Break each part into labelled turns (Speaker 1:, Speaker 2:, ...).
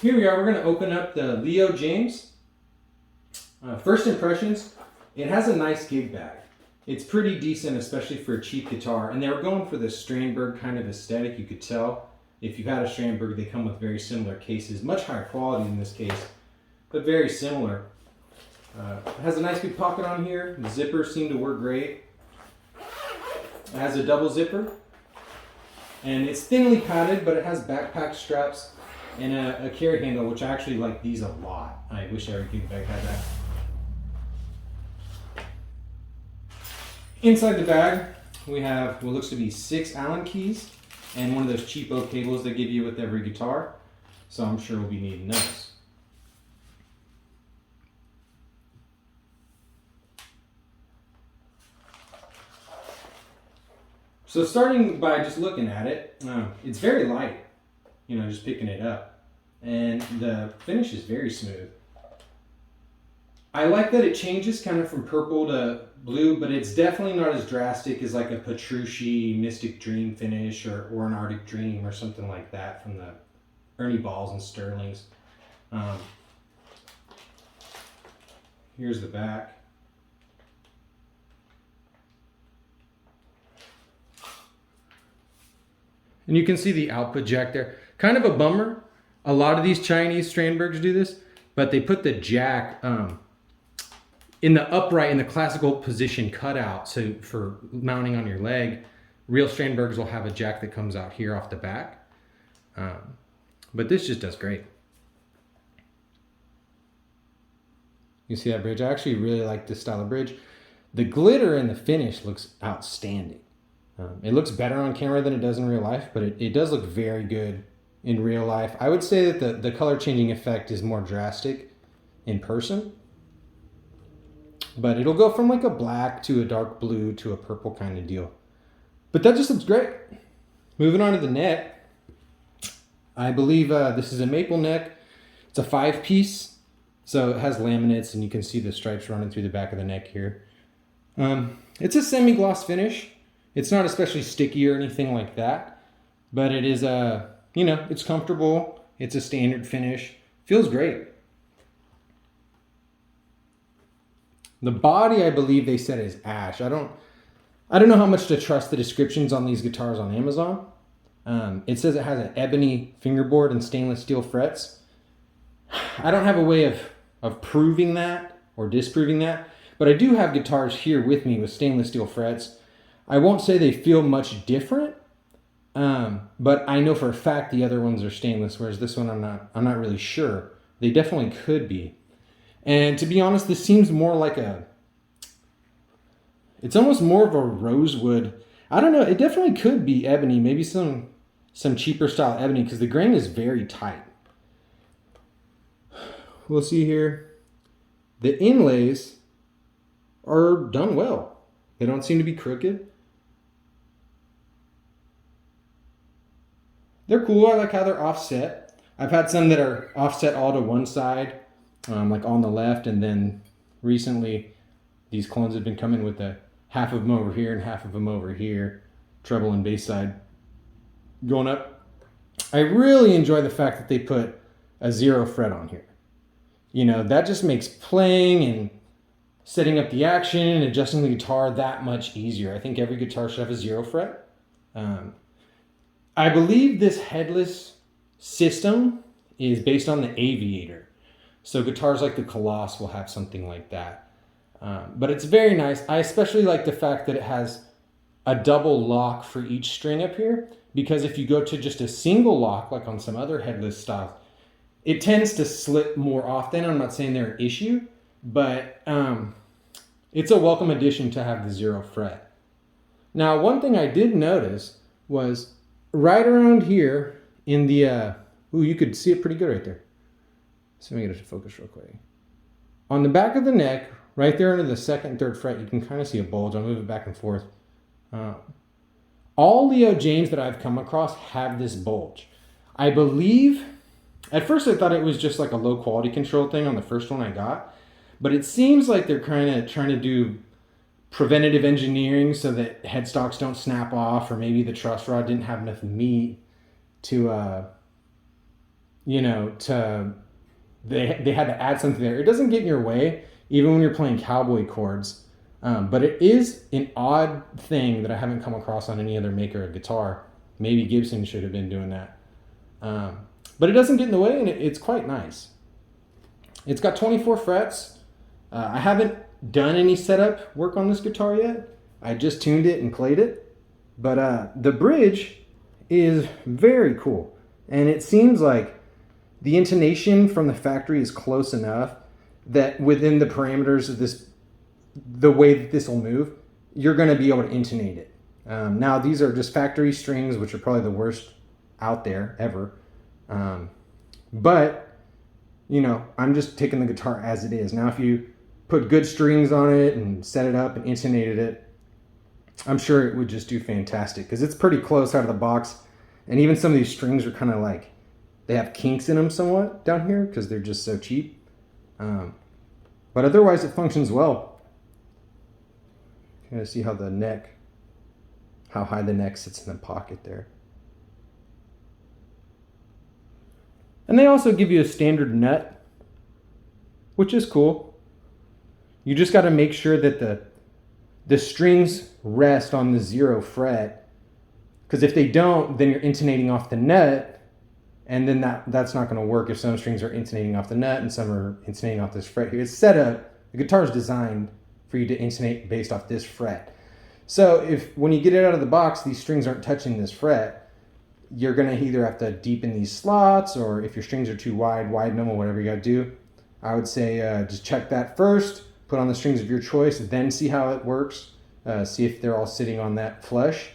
Speaker 1: Here we are, we're going to open up the Leo Jaymz. First impressions, it has a nice gig bag. It's pretty decent, especially for a cheap guitar. And they were going for the Strandberg kind of aesthetic, you could tell. If you've had a Strandberg, they come with very similar cases. Much higher quality in this case, but very similar. It has a nice big pocket on here. The zippers seem to work great. It has a double zipper. And it's thinly padded, but it has backpack straps and a carry handle, which I actually like these a lot. I wish every gig bag had that. Inside the bag, we have what looks to be 6 Allen keys and one of those cheapo cables they give you with every guitar. So I'm sure we'll be needing those. So starting by just looking at it, it's very light, just picking it up. And the finish is very smooth. I like that it changes kind of from purple to blue, but it's definitely not as drastic as like a Petrucci Mystic Dream finish or an Arctic Dream or something like that from the Ernie Balls and Sterlings. Here's the back. And you can see the output jack there. Kind of a bummer. A lot of these Chinese Strandbergs do this, but they put the jack in the upright, in the classical position cut out. So for mounting on your leg, real Strandbergs will have a jack that comes out here off the back. But this just does great. You see that bridge? I actually really like this style of bridge. The glitter in the finish looks outstanding. It looks better on camera than it does in real life, but it does look very good in real life. I would say that the color changing effect is more drastic in person, but it'll go from like a black to a dark blue to a purple kind of deal. But that just looks great. Moving on to the neck, I believe this is a maple neck. It's a 5-piece, so it has laminates and you can see the stripes running through the back of the neck here. It's a semi-gloss finish. It's not especially sticky or anything like that, but it is it's comfortable. It's a standard finish. Feels great. The body, I believe they said is ash. I don't know how much to trust the descriptions on these guitars on Amazon. It says it has an ebony fingerboard and stainless steel frets. I don't have a way of proving that or disproving that, but I do have guitars here with me with stainless steel frets. I won't say they feel much different, but I know for a fact the other ones are stainless, whereas this one I'm not really sure. They definitely could be. And to be honest, this seems more like it's almost more of a rosewood. I don't know, it definitely could be ebony, maybe some cheaper style ebony, because the grain is very tight. We'll see here. The inlays are done well. They don't seem to be crooked. They're cool. I like how they're offset. I've had some that are offset all to one side, like on the left, and then recently these clones have been coming with the half of them over here and half of them over here, treble and bass side going up. I really enjoy the fact that they put a 0 fret on here. That just makes playing and setting up the action and adjusting the guitar that much easier. I think every guitar should have a 0 fret. I believe this headless system is based on the Aviator. So guitars like the Coloss will have something like that. But it's very nice. I especially like the fact that it has a double lock for each string up here, because if you go to just a single lock, like on some other headless styles, it tends to slip more often. I'm not saying they're an issue, but it's a welcome addition to have the 0 fret. Now, one thing I did notice was right around here in the, you could see it pretty good right there. So let me get it to focus real quick. On the back of the neck, right there under the 2nd and 3rd fret, you can kind of see a bulge. I'll move it back and forth. All Leo Jaymz that I've come across have this bulge. I believe, at first I thought it was just like a low quality control thing on the first one I got, but it seems like they're kind of trying to do preventative engineering so that headstocks don't snap off, or maybe the truss rod didn't have enough meat to you know, they had to add something there. It doesn't get in your way, even when you're playing cowboy chords. But it is an odd thing that I haven't come across on any other maker of guitar. Maybe Gibson should have been doing that. But it doesn't get in the way, and it's quite nice. It's got 24 frets. I haven't done any setup work on this guitar yet. I just tuned it and played it. But the bridge is very cool. And it seems like the intonation from the factory is close enough that within the parameters of this, the way that this will move, you're going to be able to intonate it. Now, these are just factory strings, which are probably the worst out there ever. But, you know, I'm just taking the guitar as it is. Now, if you put good strings on it and set it up and intonated it, I'm sure it would just do fantastic because it's pretty close out of the box. And even some of these strings are kind of like, they have kinks in them somewhat down here because they're just so cheap. But otherwise it functions well. You gotta see how the neck, how high the neck sits in the pocket there. And they also give you a standard nut, which is cool. You just got to make sure that the strings rest on the 0 fret, because if they don't, then you're intonating off the nut, and then that's not going to work if some strings are intonating off the nut and some are intonating off this fret here. It's set up, the guitar is designed for you to intonate based off this fret. So if when you get it out of the box, these strings aren't touching this fret, you're going to either have to deepen these slots, or if your strings are too wide, widen them, or whatever you got to do. I would say just check that first, put on the strings of your choice, then see how it works. See if they're all sitting on that flush.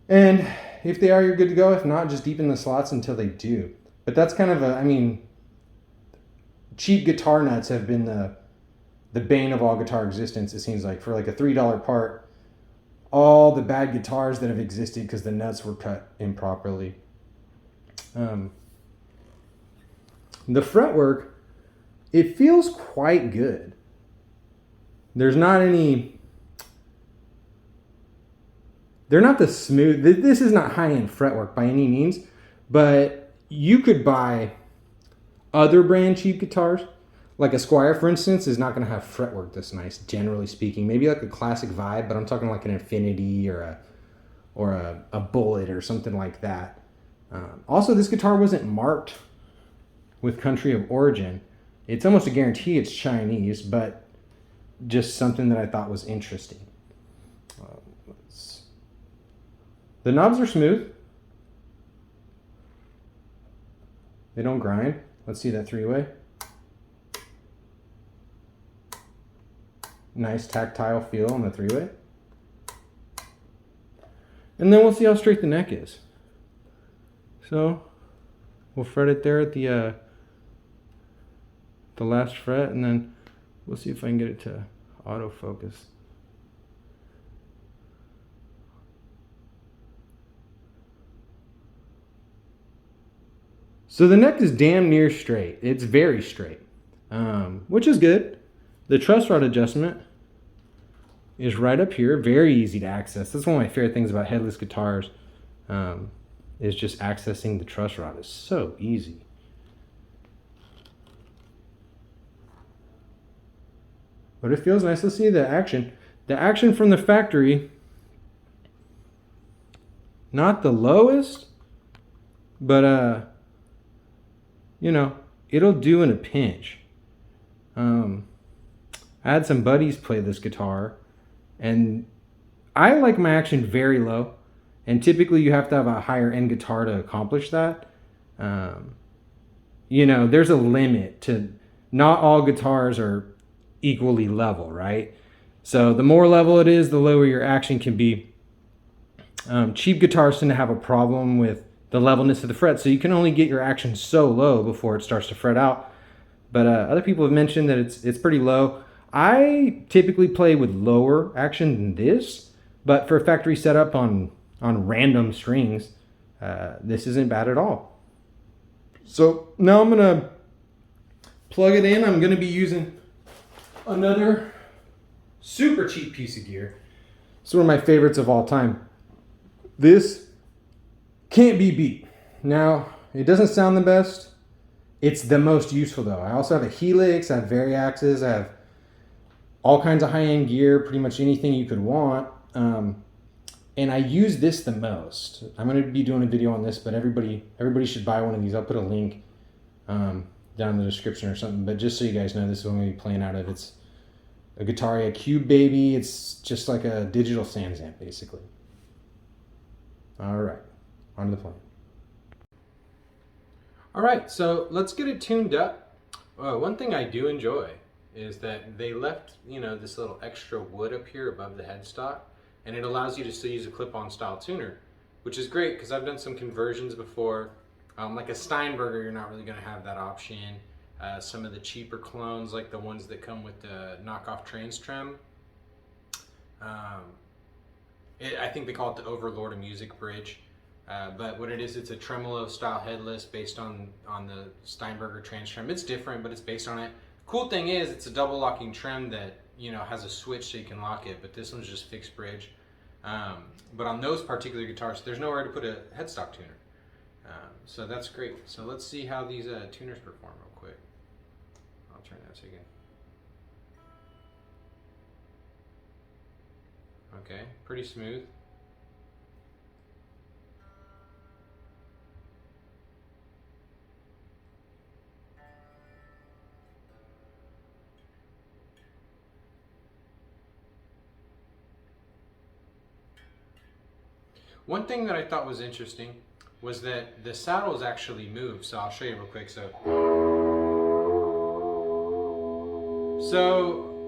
Speaker 1: And if they are, you're good to go. If not, just deepen the slots until they do. But that's kind of cheap guitar nuts have been the bane of all guitar existence, it seems like. For like a $3 part, all the bad guitars that have existed because the nuts were cut improperly. The fretwork, it feels quite good. There's not any, they're not the smooth, this is not high-end fretwork by any means, but you could buy other brand cheap guitars. Like a Squier, for instance, is not going to have fretwork this nice, generally speaking. Maybe like a classic vibe, but I'm talking like an Infinity or a Bullet or something like that. Also, this guitar wasn't marked with country of origin. It's almost a guarantee it's Chinese, but just something that I thought was interesting. The knobs are smooth. They don't grind. Let's see that 3-way. Nice tactile feel on the 3-way. And then we'll see how straight the neck is. So we'll fret it there at the last fret, and then we'll see if I can get it to autofocus. So the neck is damn near straight. It's very straight, which is good. The truss rod adjustment is right up here, very easy to access. That's one of my favorite things about headless guitars, is just accessing the truss rod. It's so easy. But it feels nice. Let's see the action. The action from the factory, not the lowest, but you know, it'll do in a pinch. I had some buddies play this guitar, and I like my action very low, and typically you have to have a higher end guitar to accomplish that. You know, there's a limit to, not all guitars are equally level, right? So the more level it is, the lower your action can be. Cheap guitars tend to have a problem with the levelness of the fret, so you can only get your action so low before it starts to fret out. But other people have mentioned that it's pretty low. I typically play with lower action than this, but for a factory setup on random strings, this isn't bad at all. So now I'm gonna plug it in. I'm gonna be using another super cheap piece of gear. It's one of my favorites of all time. This can't be beat. Now, It doesn't sound the best. It's the most useful though. I also have a Helix, I have Variaxes, I have all kinds of high-end gear, pretty much anything you could want. And I use this the most. I'm going to be doing a video on this, but everybody should buy one of these. I'll put a link down in the description or something. But just so you guys know, this is what I'm going to be playing out of. It's a Guitaria Cube Baby. It's just like a digital SansAmp, basically. All right, on to the playing. All right, so let's get it tuned up. One thing I do enjoy is that they left, this little extra wood up here above the headstock, and it allows you to still use a clip-on style tuner, which is great because I've done some conversions before. Like a Steinberger, you're not really going to have that option. Some of the cheaper clones, like the ones that come with the knockoff Trains trim, I think they call it the Overlord of Music bridge. But what it is, it's a tremolo style headless based on the Steinberger Trans trim. It's different, but it's based on it. Cool thing is, it's a double locking trim that has a switch so you can lock it, but this one's just fixed bridge. But on those particular guitars, there's nowhere to put a headstock tuner. So that's great. So let's see how these tuners perform real quick. I'll turn that so you can. Okay, pretty smooth. One thing that I thought was interesting was that the saddles actually move. So I'll show you real quick. So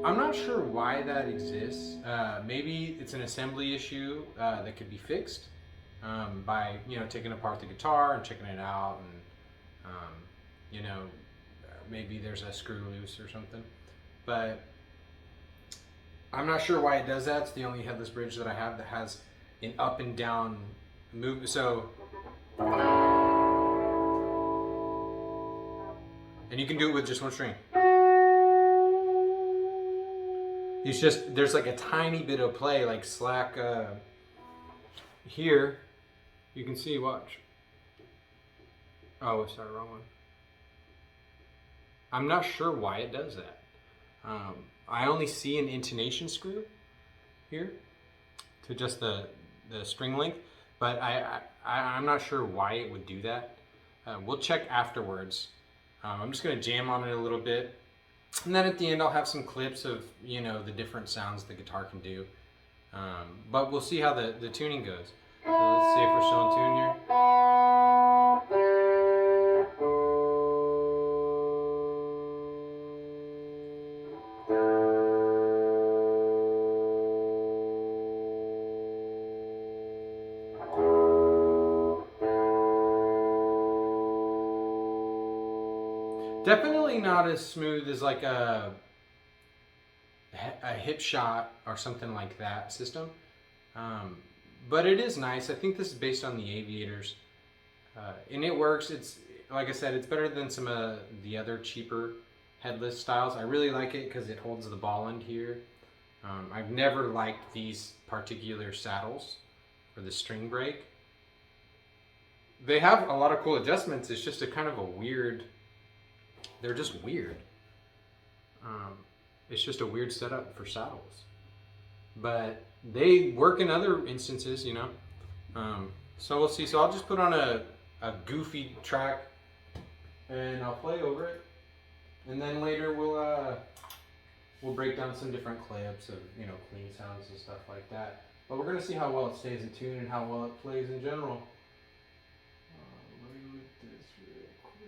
Speaker 1: I'm not sure why that exists. Maybe it's an assembly issue that could be fixed by taking apart the guitar and checking it out, and maybe there's a screw loose or something. But I'm not sure why it does that. It's the only headless bridge that I have that has an up and down move. So, and you can do it with just one string. It's just, there's like a tiny bit of play, like slack here. You can see, watch. Oh, sorry, wrong one. I'm not sure why it does that. I only see an intonation screw here to just the string length, but I'm not sure why it would do that. We'll check afterwards. I'm just going to jam on it a little bit, and then at the end I'll have some clips of the different sounds the guitar can do. But we'll see how the tuning goes. So let's see if we're still in tune here. Definitely not as smooth as like a hip shot or something like that system, but it is nice. I think this is based on the Aviators, and it works. It's, like I said, it's better than some of the other cheaper headless styles. I really like it because it holds the ball end here. I've never liked these particular saddles for the string break. They have a lot of cool adjustments. It's just a kind of a weird, they're just weird. It's just a weird setup for saddles, but they work in other instances, so we'll see. So I'll just put on a goofy track and I'll play over it, and then later we'll break down some different clips of clean sounds and stuff like that. But we're gonna see how well it stays in tune and how well it plays in general. Let me look at this real quick.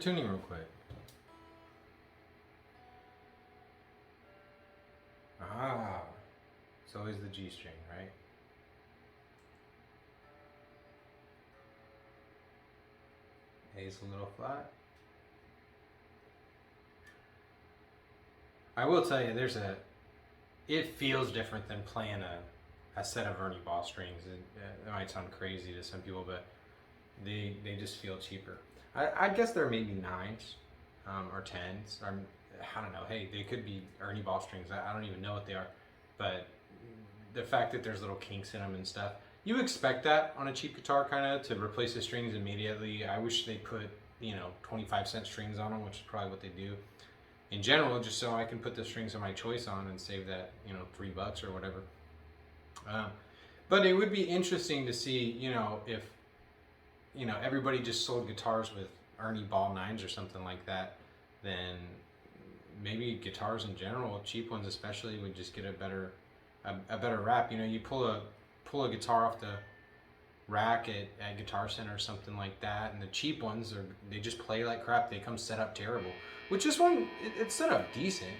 Speaker 1: tuning real quick. Ah, it's always the G string, right? A's a little flat. I will tell you, it feels different than playing a set of Ernie Ball strings. It might sound crazy to some people, but they just feel cheaper. I guess there may be 9s or 10s. Or, I don't know. Hey, they could be Ernie Ball strings. I don't even know what they are. But the fact that there's little kinks in them and stuff, you expect that on a cheap guitar, kind of, to replace the strings immediately. I wish they put, 25-cent strings on them, which is probably what they do in general, just so I can put the strings of my choice on and save that, $3 or whatever. But it would be interesting to see, if, everybody just sold guitars with Ernie Ball 9s or something like that, then maybe guitars in general, cheap ones especially, would just get a better rap. You pull a guitar off the rack at Guitar Center or something like that, and the cheap ones they just play like crap. They come set up terrible. Which this one, it's set up decent,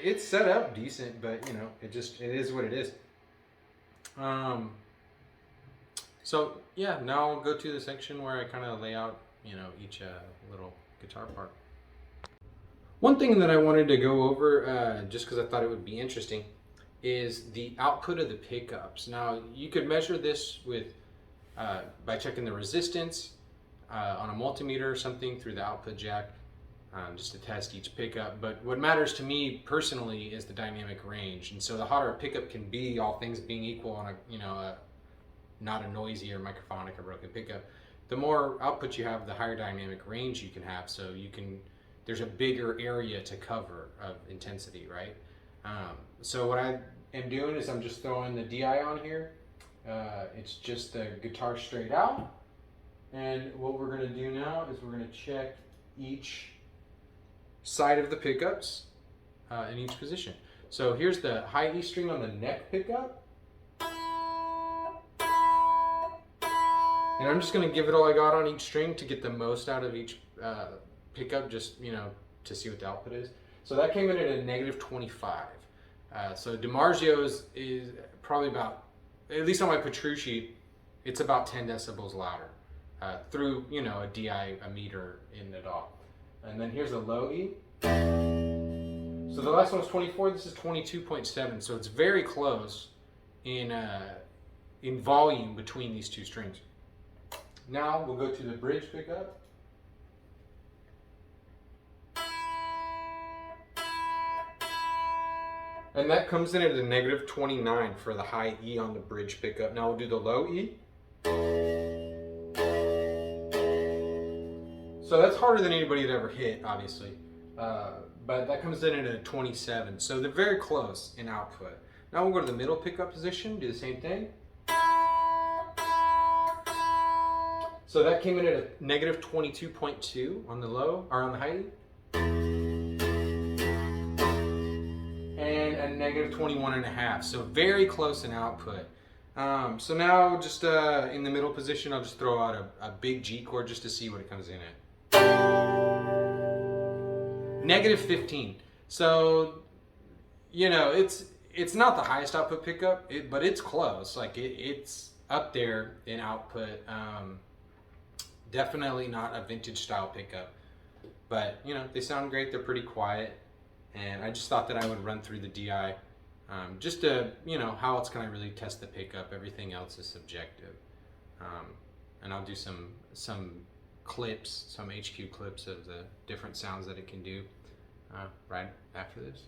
Speaker 1: It's set up decent, but it is what it is. So yeah, now I'll go to the section where I kind of lay out, each little guitar part. One thing that I wanted to go over, just because I thought it would be interesting, is the output of the pickups. Now you could measure this with by checking the resistance on a multimeter or something through the output jack, just to test each pickup. But what matters to me personally is the dynamic range. And so the hotter a pickup can be, all things being equal on a not a noisy or microphonic or broken pickup, the more output you have, the higher dynamic range you can have. So there's a bigger area to cover of intensity, right? So what I am doing is I'm just throwing the DI on here. It's just the guitar straight out. And what we're gonna do now is we're gonna check each side of the pickups in each position. So here's the high E string on the neck pickup. And I'm just gonna give it all I got on each string to get the most out of each pickup, just, to see what the output is. So that came in at a -25. So DiMarzio's is probably about, at least on my Petrucci, it's about 10 decibels louder through, a DI, a meter in it all. And then here's a low E. So the last one was 24, this is 22.7. So it's very close in volume between these two strings. Now we'll go to the bridge pickup. And that comes in at a -29 for the high E on the bridge pickup. Now we'll do the low E. So that's harder than anybody had ever hit, obviously. But that comes in at a 27. So they're very close in output. Now we'll go to the middle pickup position, do the same thing. So that came in at a -22.2 on the low, or on the high E. And a -21.5, so very close in output. So now just in the middle position, I'll just throw out a big G chord just to see what it comes in at. -15. So, it's not the highest output pickup, but it's close. Like it's up there in output. Definitely not a vintage style pickup, but they sound great. They're pretty quiet, and I just thought that I would run through the DI, just to how else can I really test the pickup? Everything else is subjective, and I'll do some clips, some HQ clips of the different sounds that it can do right after this.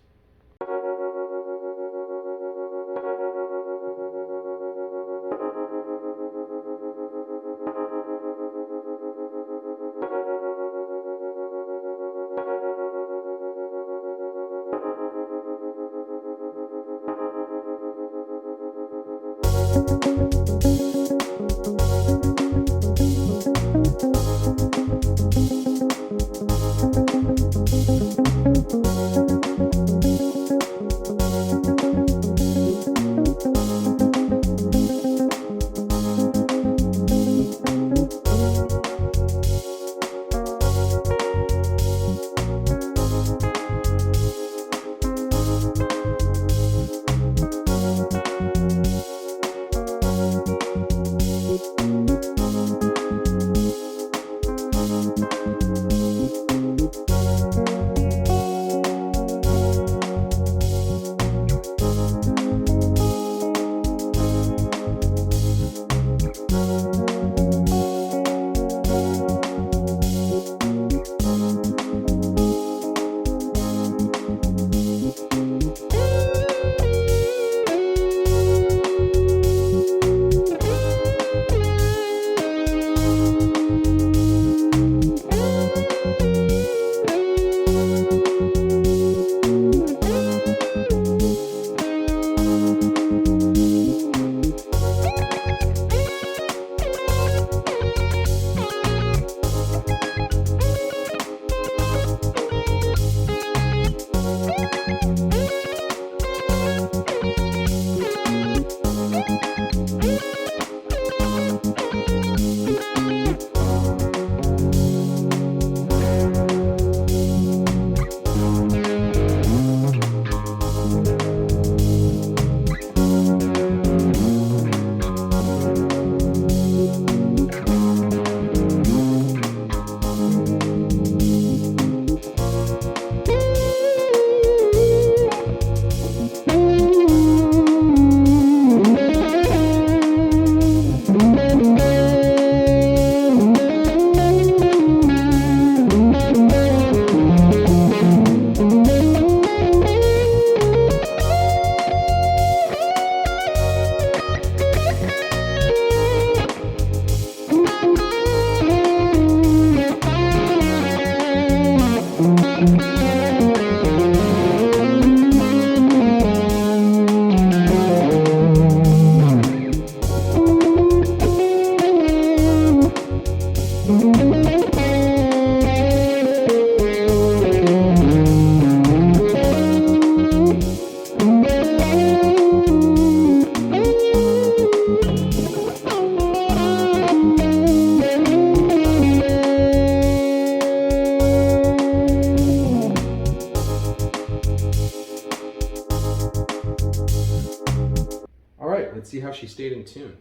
Speaker 1: All right, let's see how she stayed in tune.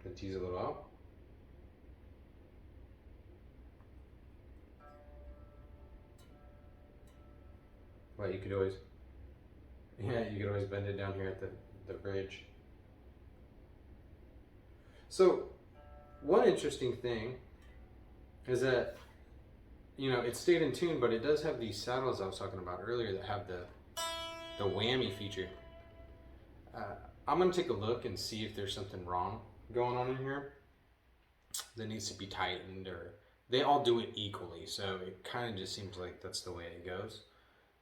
Speaker 1: Gonna tease a little out. Well, you could always, yeah, you could always bend it down here at the bridge. So, one interesting thing is that, you know, it stayed in tune, but it does have these saddles I was talking about earlier that have the whammy feature. I'm gonna take a look and see if there's something wrong going on in here that needs to be tightened, or they all do it equally, so it kind of just seems like that's the way it goes.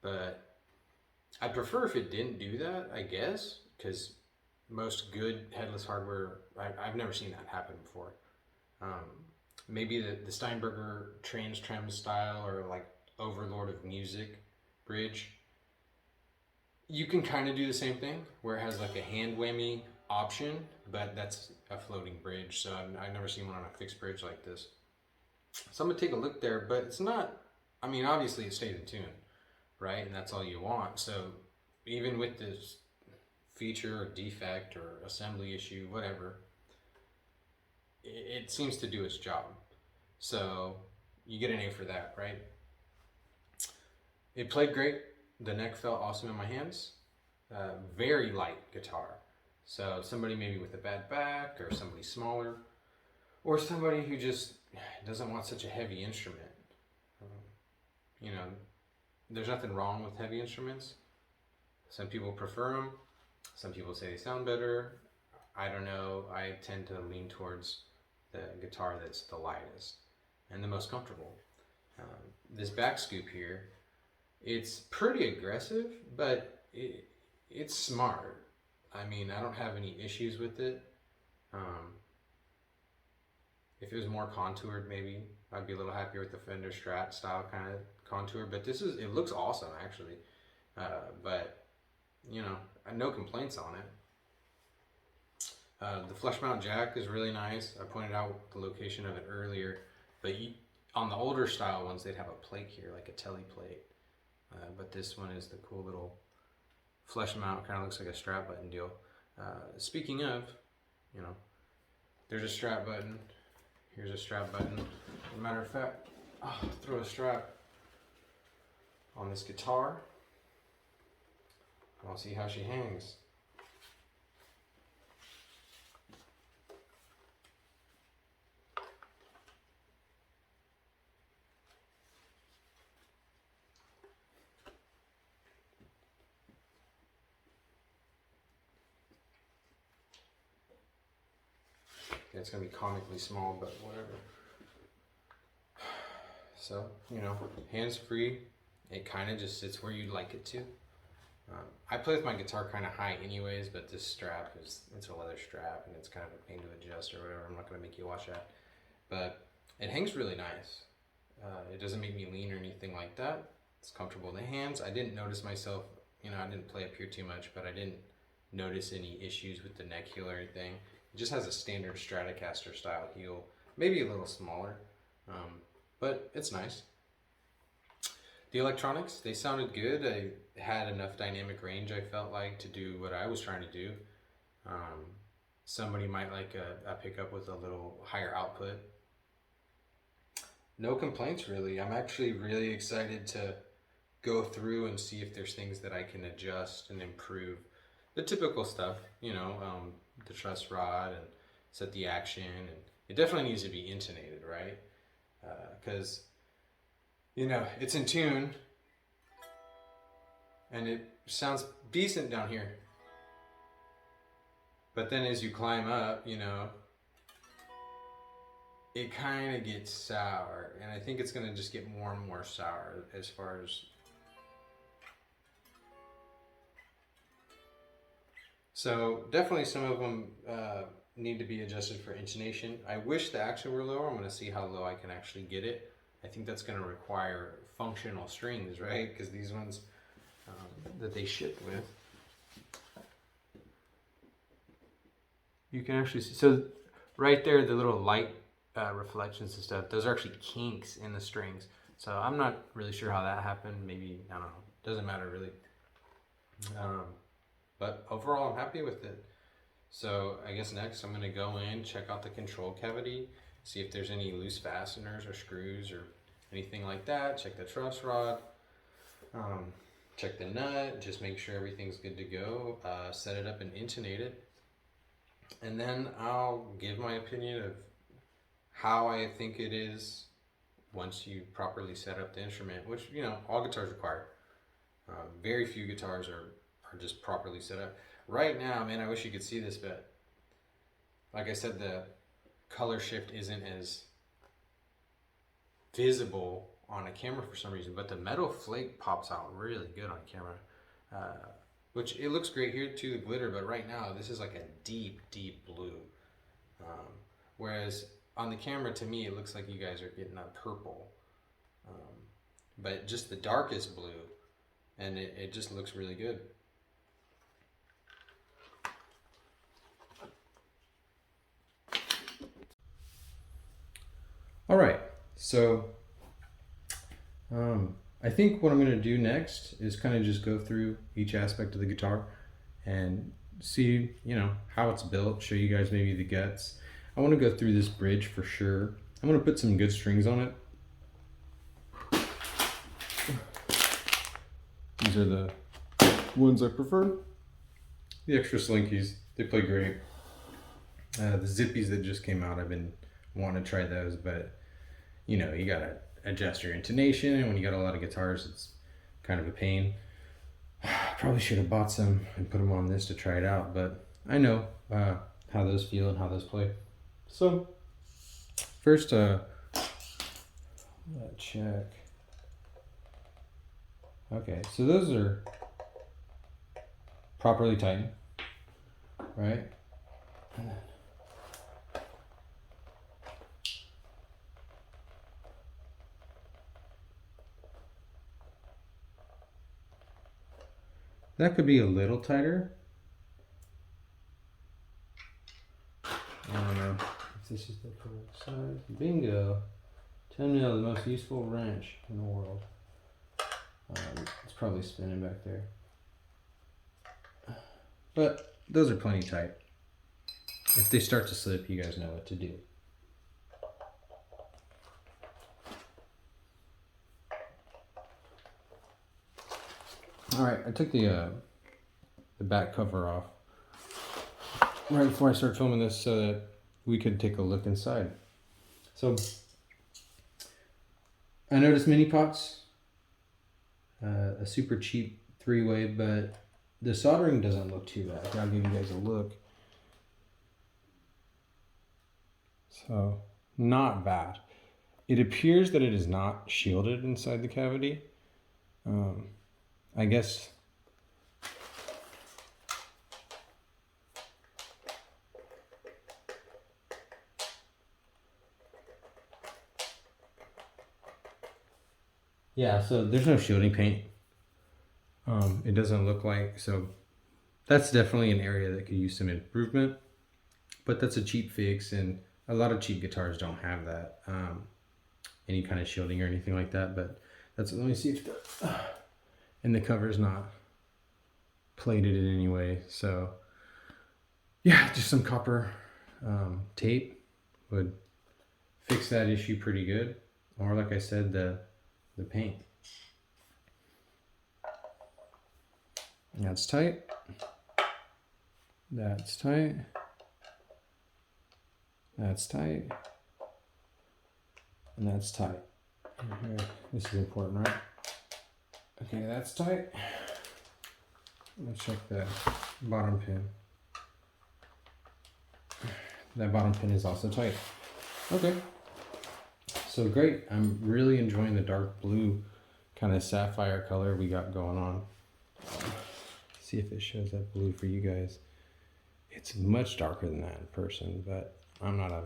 Speaker 1: But I prefer if it didn't do that, I guess, because most good headless hardware, I've never seen that happen before. Maybe the Steinberger Trans Trem style, or like Overlord of Music bridge, you can kind of do the same thing where it has like a hand whammy option, but that's a floating bridge, so I've never seen one on a fixed bridge like this. So I'm gonna take a look there, but it's not, I mean, obviously it stayed in tune, right? And that's all you want. So even with this feature or defect or assembly issue, whatever, it seems to do its job. So you get an A for that, right? It played great. The neck felt awesome in my hands. Very light guitar. So somebody maybe with a bad back, or somebody smaller, or somebody who just doesn't want such a heavy instrument. You know, there's nothing wrong with heavy instruments. Some people prefer them. Some people say they sound better. I don't know. I tend to lean towards the guitar that's the lightest and the most comfortable. This back scoop here, it's pretty aggressive, but it's smart. I mean, I don't have any issues with it. If it was more contoured, maybe I'd be a little happier with the Fender Strat style kind of contour, but it looks awesome actually. But you know, no complaints on it. The flush mount jack is really nice. I pointed out the location of it earlier, but on the older style ones, they'd have a plate here, like a telly plate. But this one is the cool little flush mount, kind of looks like a strap button deal. Speaking of, you know, there's a strap button. Here's a strap button. As a matter of fact, I'll throw a strap on this guitar. I'll see how she hangs. It's gonna be comically small, but whatever. So, you know, hands free. It kind of just sits where you'd like it to. I play with my guitar kind of high anyways, but this strap it's a leather strap, and it's kind of a pain to adjust or whatever. I'm not gonna make you watch that. But it hangs really nice. It doesn't make me lean or anything like that. It's comfortable in the hands. I didn't notice myself, you know, I didn't play up here too much, but I didn't notice any issues with the neck heel or anything. It just has a standard Stratocaster style heel, maybe a little smaller, but it's nice. The electronics, they sounded good. I had enough dynamic range, I felt like, to do what I was trying to do. Somebody might like a pickup with a little higher output. No complaints really. I'm actually really excited to go through and see if there's things that I can adjust and improve. The typical stuff, you know, the truss rod and set the action, and it definitely needs to be intonated, right? Because you know, it's in tune and it sounds decent down here, But then as you climb up, you know, it kind of gets sour, and I think it's going to just get more and more sour as far as. So definitely some of them need to be adjusted for intonation. I wish the action were lower. I'm going to see how low I can actually get it. I think that's going to require functional strings, right? Because these ones that they ship with, you can actually see. So right there, the little light reflections and stuff, those are actually kinks in the strings. So I'm not really sure how that happened. Maybe, I don't know. Doesn't matter really. But overall, I'm happy with it. So I guess next I'm going to go in, check out the control cavity, see if there's any loose fasteners or screws or anything like that. Check the truss rod, check the nut, just make sure everything's good to go. Set it up and intonate it. And then I'll give my opinion of how I think it is once you properly set up the instrument, which, you know, all guitars require. Very few guitars are just properly set up. Right now, man, I wish you could see this, but like I said, the color shift isn't as visible on a camera for some reason, but the metal flake pops out really good on camera. Which it looks great here too, the glitter, but right now this is like a deep, deep blue. Whereas on the camera, to me, it looks like you guys are getting a purple. But just the darkest blue, and it just looks really good. All right, so I think what I'm going to do next is kind of just go through each aspect of the guitar and see, you know, how it's built, show you guys maybe the guts. I want to go through this bridge for sure. I'm going to put some good strings on it. These are the ones I prefer. The extra slinkies, they play great. The zippies that just came out, I've been wanting to try those, but you know, you gotta adjust your intonation, and when you got a lot of guitars, it's kind of a pain. Probably should have bought some and put them on this to try it out, but I know how those feel and how those play. So first, let's check. Okay, so those are properly tightened, right? And then that could be a little tighter. I don't know if this is the correct size. Bingo. 10 mil, the most useful wrench in the world. It's probably spinning back there. But those are plenty tight. If they start to slip, you guys know what to do. All right, I took the back cover off right before I started filming this so that we could take a look inside. So I noticed mini pots, a super cheap 3-way, but the soldering doesn't look too bad. I'll give you guys a look. So not bad. It appears that it is not shielded inside the cavity. I guess yeah, so there's no shielding paint. It doesn't look like, so that's definitely an area that could use some improvement, but that's a cheap fix, and a lot of cheap guitars don't have that, any kind of shielding or anything like that. But that's, let me see if the and the cover's not plated in any way. So yeah, just some copper tape would fix that issue pretty good, or like I said, the paint. That's tight. That's tight. That's tight. And that's tight. Okay, this is important, right? Okay, that's tight. Let's check the bottom pin. that bottom pin is also tight. Okay, so great. I'm really enjoying the dark blue kind of sapphire color we got going on. See if it shows that blue for you guys. It's much darker than that in person, but I'm not a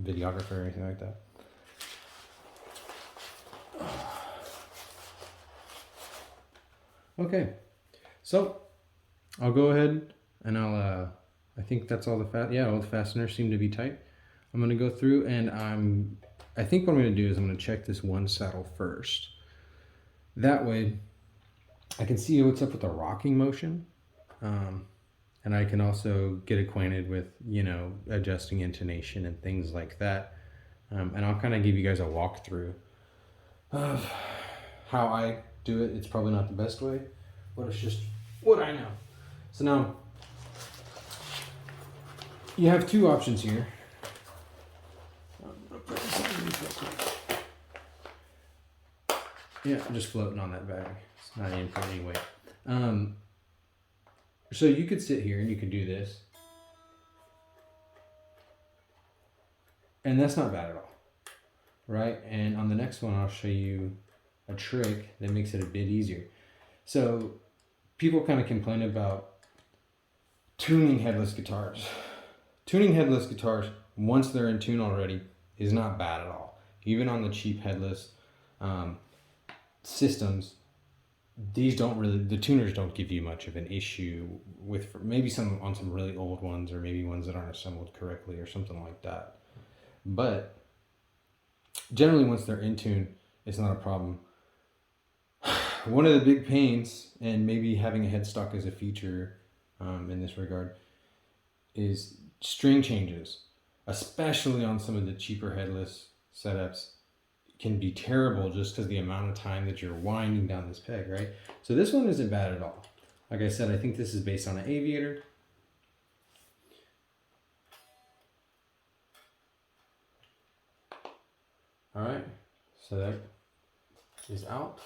Speaker 1: videographer or anything like that. Okay, so I'll go ahead and I think that's all all the fasteners seem to be tight. I'm gonna go through and I think what I'm gonna do is I'm gonna check this one saddle first. That way I can see what's up with the rocking motion. And I can also get acquainted with, you know, adjusting intonation and things like that. And I'll kind of give you guys a walkthrough of how I do it. It's probably not the best way, but it's just what I know. So now you have two options here. I'm gonna put this underneath real quick. Yeah, I'm just floating on that bag. It's not in for any weight. So you could sit here and you could do this. And that's not bad at all, right? And on the next one, I'll show you a trick that makes it a bit easier. So people kind of complain about tuning headless guitars. Tuning headless guitars, once they're in tune already, is not bad at all. Even on the cheap headless systems, the tuners don't give you much of an issue with maybe on some really old ones, or maybe ones that aren't assembled correctly or something like that. But generally once they're in tune, it's not a problem. One of the big pains, and maybe having a headstock as a feature in this regard, is string changes, especially on some of the cheaper headless setups. Can be terrible just because the amount of time that you're winding down this peg, right? So this one isn't bad at all. Like I said, I think this is based on an Aviator. All right, so that is out.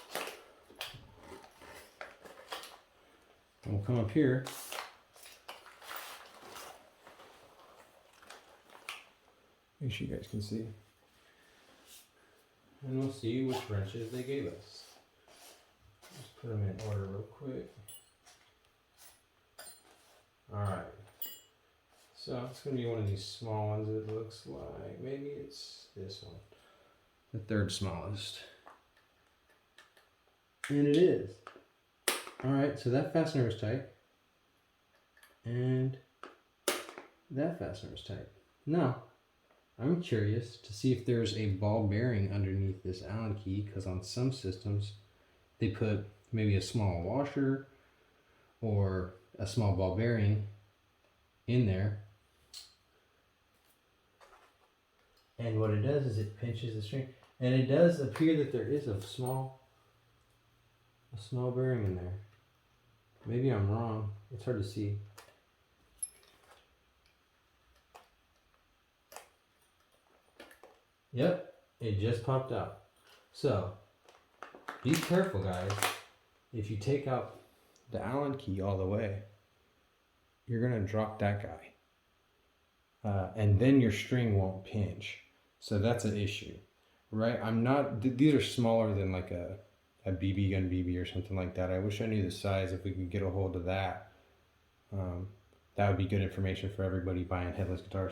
Speaker 1: And we'll come up here. Make sure you guys can see. And we'll see which wrenches they gave us. Let's put them in order real quick. Alright. So it's going to be one of these small ones, it looks like. Maybe it's this one. The third smallest. And it is. Alright, so that fastener is tight. And that fastener is tight. Now, I'm curious to see if there's a ball bearing underneath this Allen key, because on some systems they put maybe a small washer or a small ball bearing in there, and what it does is it pinches the string, and it does appear that there is a small bearing in there. Maybe I'm wrong, it's hard to see. Yep, it just popped out. So, be careful guys. If you take out the Allen key all the way, you're gonna drop that guy. And then your string won't pinch. So that's an issue, right? These are smaller than like a BB gun BB or something like that. I wish I knew the size. If we could get a hold of that, that would be good information for everybody buying headless guitars.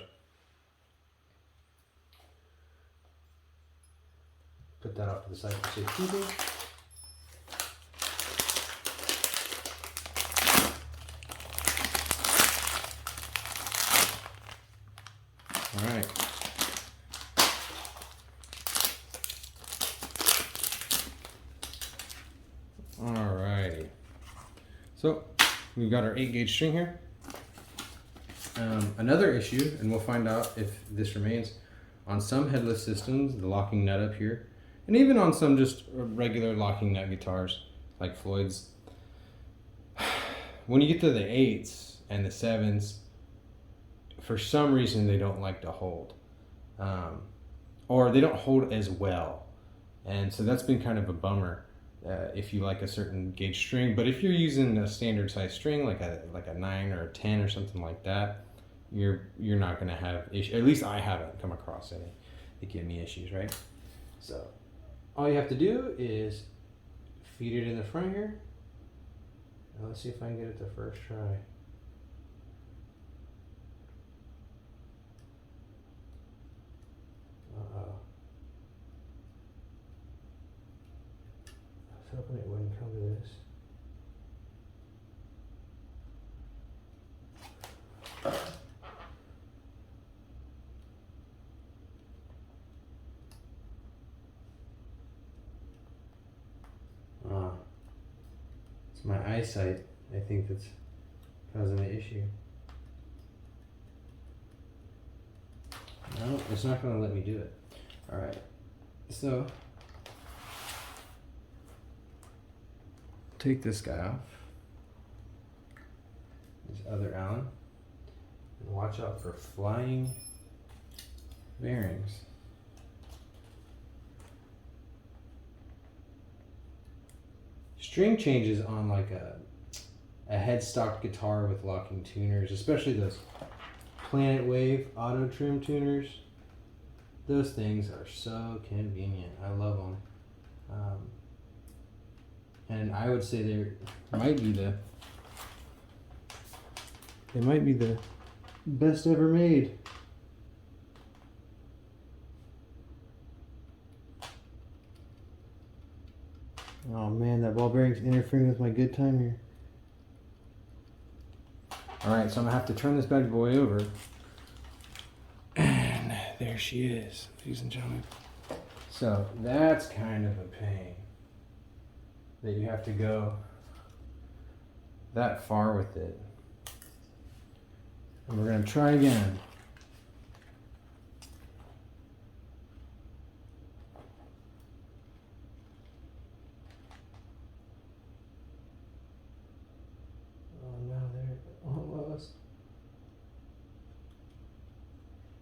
Speaker 1: Put that off to the side for safekeeping. All right. All righty. So we've got our 8-gauge string here. Another issue, and we'll find out if this remains, on some headless systems, the locking nut up here, and even on some just regular locking nut guitars like Floyd's, when you get to the 8s and the 7s, for some reason they don't like to hold, or they don't hold as well, and so that's been kind of a bummer if you like a certain gauge string. But if you're using a standard size string like a 9 or a 10 or something like that, you're not gonna have issues. At least I haven't come across any that give me issues, right? So all you have to do is feed it in the front here. Now let's see if I can get it the first try. Uh-oh. I was hoping it wouldn't come to this. It's my eyesight, I think, that's causing the issue. No, it's not going to let me do it. Alright, so take this guy off, this other Allen, and watch out for flying bearings. String changes on like a headstock guitar with locking tuners, especially those Planet Wave auto trim tuners. Those things are so convenient. I love them. And I would say they might be the best ever made. Oh man, that ball bearing's interfering with my good time here. Alright, so I'm gonna have to turn this bad boy over. And there she is, ladies and gentlemen. So that's kind of a pain that you have to go that far with it. And we're gonna try again.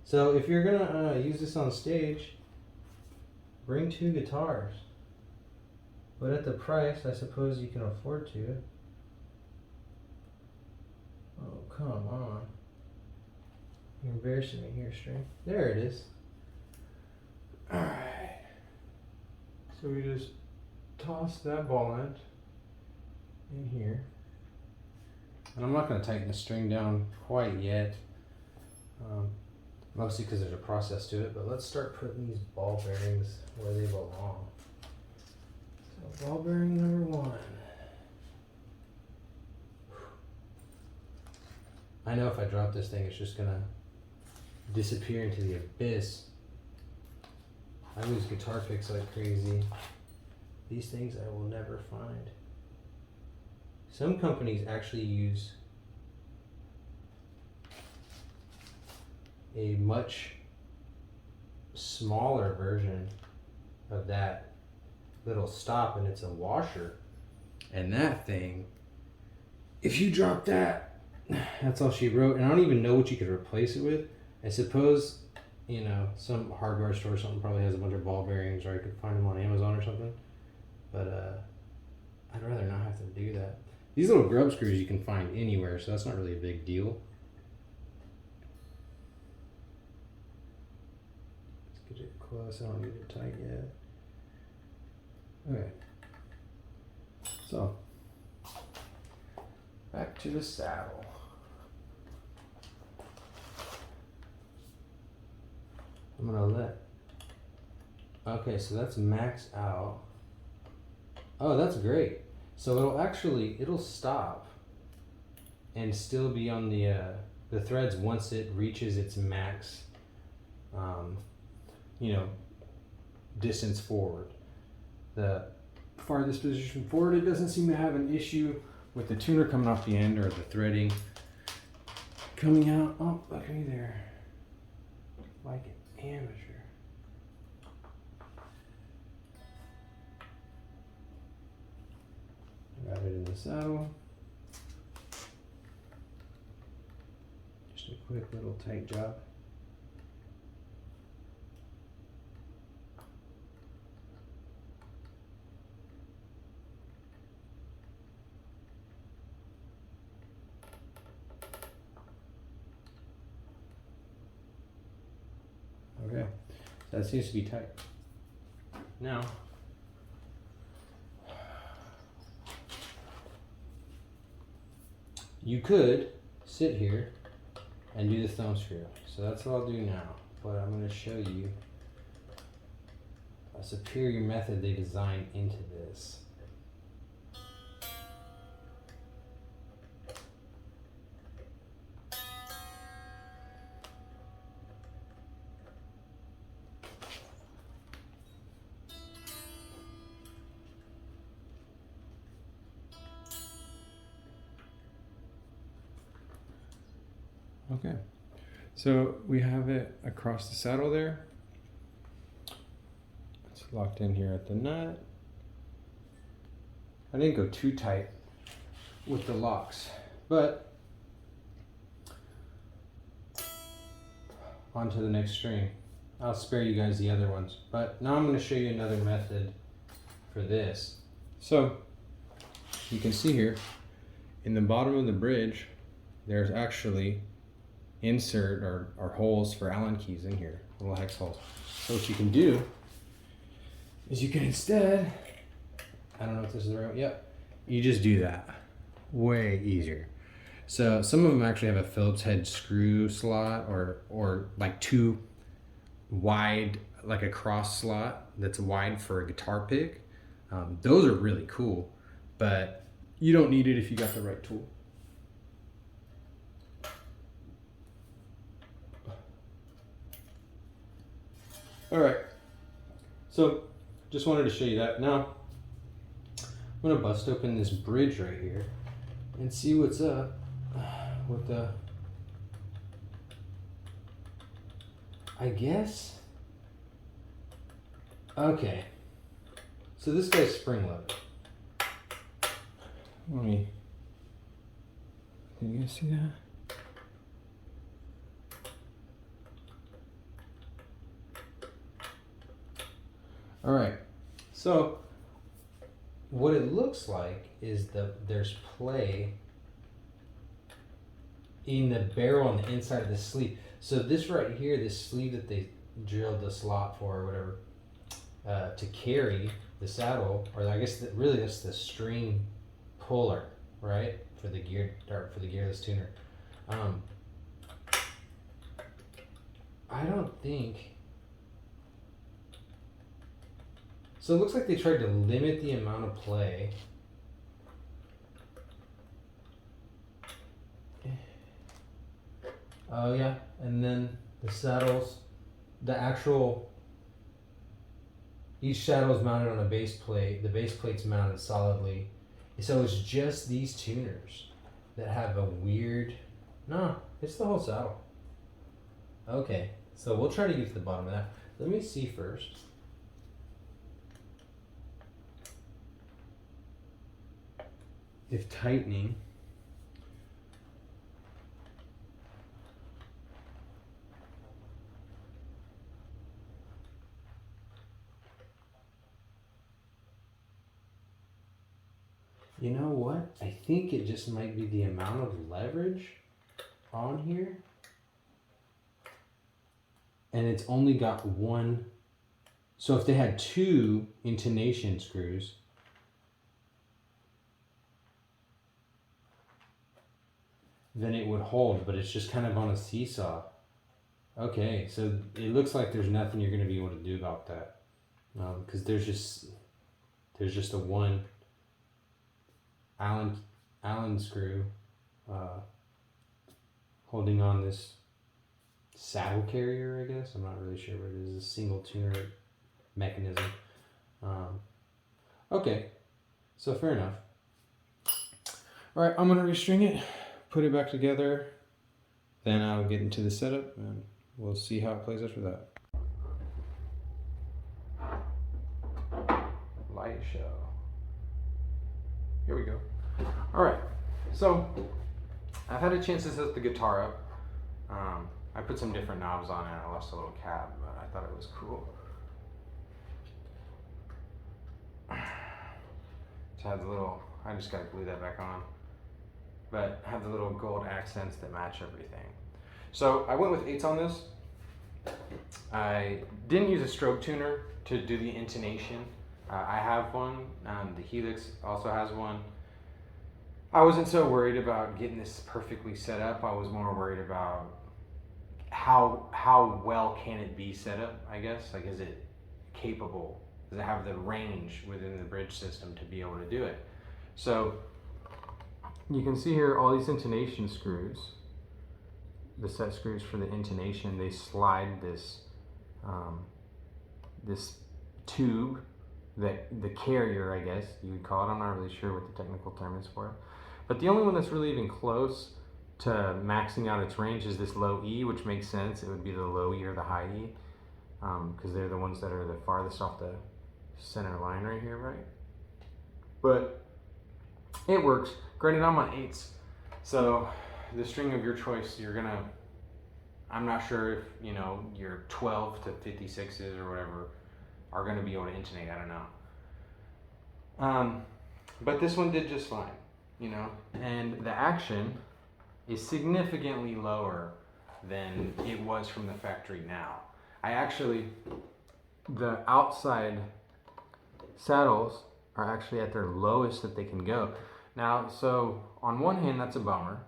Speaker 1: So if you're gonna use this on stage, bring 2 guitars. But at the price, I suppose you can afford to. Oh, come on. You're embarrassing me here, string. There it is. Alright. So we just toss that ball end in here. And I'm not gonna tighten the string down quite yet. Mostly because there's a process to it, but let's start putting these ball bearings where they belong. So ball bearing number 1. I know if I drop this thing, it's just gonna disappear into the abyss. I lose guitar picks like crazy. These things I will never find. Some companies actually use a much smaller version of that little stop, and it's a washer. And that thing, if you drop that, that's all she wrote. And I don't even know what you could replace it with. I suppose, you know, some hardware store or something probably has a bunch of ball bearings, or I could find them on Amazon or something. But I'd rather not have to do that. These little grub screws you can find anywhere, so that's not really a big deal. Let's get it close. I don't need it tight yet. Okay. So, back to the saddle. I'm gonna let. Okay, so that's maxed out. Oh, that's great. So it'll stop and still be on the threads once it reaches its max, distance forward. The farthest position forward, it doesn't seem to have an issue with the tuner coming off the end or the threading coming out. Oh, look at me there, like an amateur. Got it in the saddle. Just a quick little tight job. That seems to be tight. Now, you could sit here and do the thumb screw. So that's what I'll do now. But I'm going to show you a superior method they designed into this. Okay, so we have it across the saddle there. It's locked in here at the nut. I didn't go too tight with the locks, but onto the next string. I'll spare you guys the other ones, but now I'm going to show you another method for this. So you can see here in the bottom of the bridge, there's actually insert or holes for Allen keys in here, little hex holes. So what you can do is you can instead, I don't know if this is the right one, yep, you just do that. Way easier. So some of them actually have a Phillips head screw slot or like too wide, like a cross slot that's wide for a guitar pick. Those are really cool, but you don't need it if you got the right tool. All right, so just wanted to show you that. Now, I'm gonna bust open this bridge right here and see what's up with the, I guess, okay. So this guy's spring loaded. Let me, can you guys see that? All right, so what it looks like is there's play in the barrel on the inside of the sleeve. So this right here, this sleeve that they drilled the slot for or whatever, to carry the saddle, or I guess really that's the string puller, right? For the gearless tuner. I don't think, so it looks like they tried to limit the amount of play. Oh yeah, and then the saddles, each saddle is mounted on a base plate. The base plate's mounted solidly. So it's just these tuners that have a weird, no, it's the whole saddle. Okay, so we'll try to get to the bottom of that. Let me see first. If tightening you know what? I think it just might be the amount of leverage on here. And it's only got one. So if they had two intonation screws, then it would hold, but it's just kind of on a seesaw. Okay, so it looks like there's nothing you're going to be able to do about that, because there's just a one Allen screw holding on this saddle carrier, I guess. I'm not really sure what it is. A single tuner mechanism. Okay, so fair enough. All right, I'm gonna restring it, put it back together, then I'll get into the setup and we'll see how it plays after that. Light show. Here we go. All right, so I've had a chance to set the guitar up. I put some different knobs on it. I lost a little cap, but I thought it was cool. It has a little, I just gotta glue that back on, but have the little gold accents that match everything. So I went with 8s on this. I didn't use a stroke tuner to do the intonation. I have one. The Helix also has one. I wasn't so worried about getting this perfectly set up. I was more worried about how well can it be set up, I guess. Like, is it capable? Does it have the range within the bridge system to be able to do it? So you can see here all these intonation screws, the set screws for the intonation. They slide this this tube, that the carrier, I guess you would call it. I'm not really sure what the technical term is for it, but the only one that's really even close to maxing out its range is this low E, which makes sense. It would be the low E or the high E, because they're the ones that are the farthest off the center line right here, right? But it works. Granted, I'm on 8s, so the string of your choice, I'm not sure if, your 12 to 56s or whatever are gonna be able to intonate, I don't know. But this one did just fine, and the action is significantly lower than it was from the factory now. The outside saddles are actually at their lowest that they can go. Now, so on one hand, that's a bummer,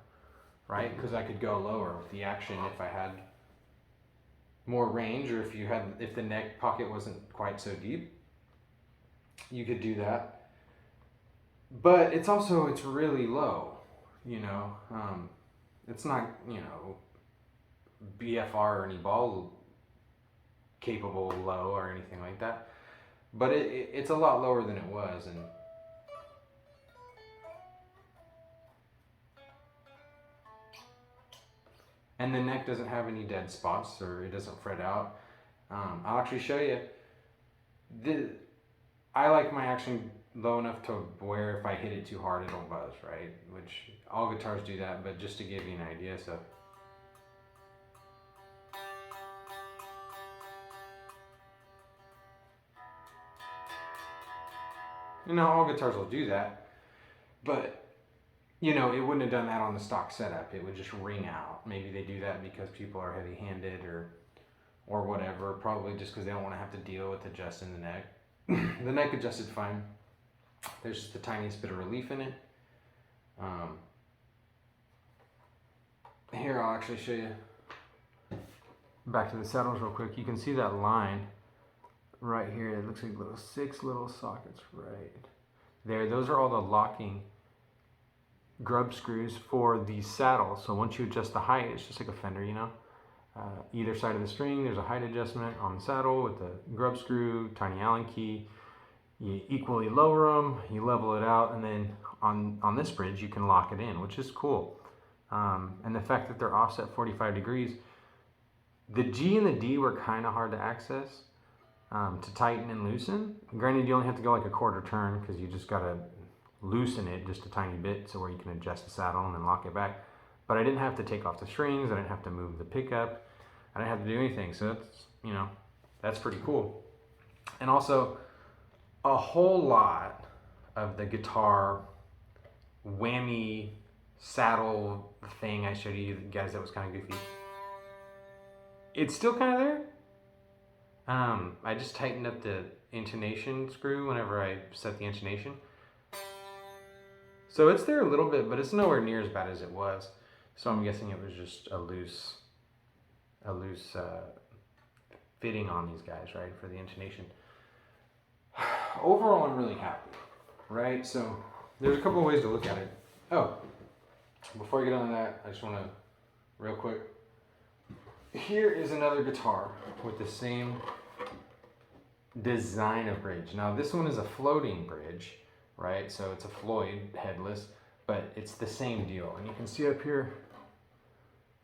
Speaker 1: right? Because I could go lower with the action if I had more range, or if the neck pocket wasn't quite so deep, you could do that. But it's really low, it's not, BFR or any ball capable low or anything like that, but it's a lot lower than it was. And the neck doesn't have any dead spots, or it doesn't fret out. I'll actually show you. I like my action low enough to where if I hit it too hard, it'll buzz, right? Which all guitars do that, but just to give you an idea, so. All guitars will do that, but it wouldn't have done that on the stock setup. It would just ring out. Maybe they do that because people are heavy-handed or whatever, probably just because they don't want to have to deal with adjusting the neck. The neck adjusted fine. There's just the tiniest bit of relief in it. Here, I'll actually show you. Back to the saddles real quick. You can see that line right here. It looks like 6 little sockets right there. Those are all the locking grub screws for the saddle. So once you adjust the height, it's just like a fender, either side of the string, there's a height adjustment on the saddle with the grub screw, tiny Allen key. You equally lower them, you level it out, and then on this bridge you can lock it in, which is cool. And the fact that they're offset 45 degrees, the G and the D were kind of hard to access, to tighten and loosen. Granted, you only have to go like a quarter turn because you just got to loosen it just a tiny bit so where you can adjust the saddle and then lock it back. But I didn't have to take off the strings, I didn't have to move the pickup, I didn't have to do anything. So that's, that's pretty cool. And also, a whole lot of the guitar whammy saddle thing I showed you guys that was kind of goofy, it's still kind of there. I just tightened up the intonation screw whenever I set the intonation. So it's there a little bit, but it's nowhere near as bad as it was. So I'm guessing it was just a loose fitting on these guys, right, for the intonation. Overall, I'm really happy, right? So there's a couple of ways to look at it. Oh, before I get on that, I just want to, real quick, here is another guitar with the same design of bridge. Now this one is a floating bridge, right? So it's a Floyd headless, but it's the same deal. And you can see up here,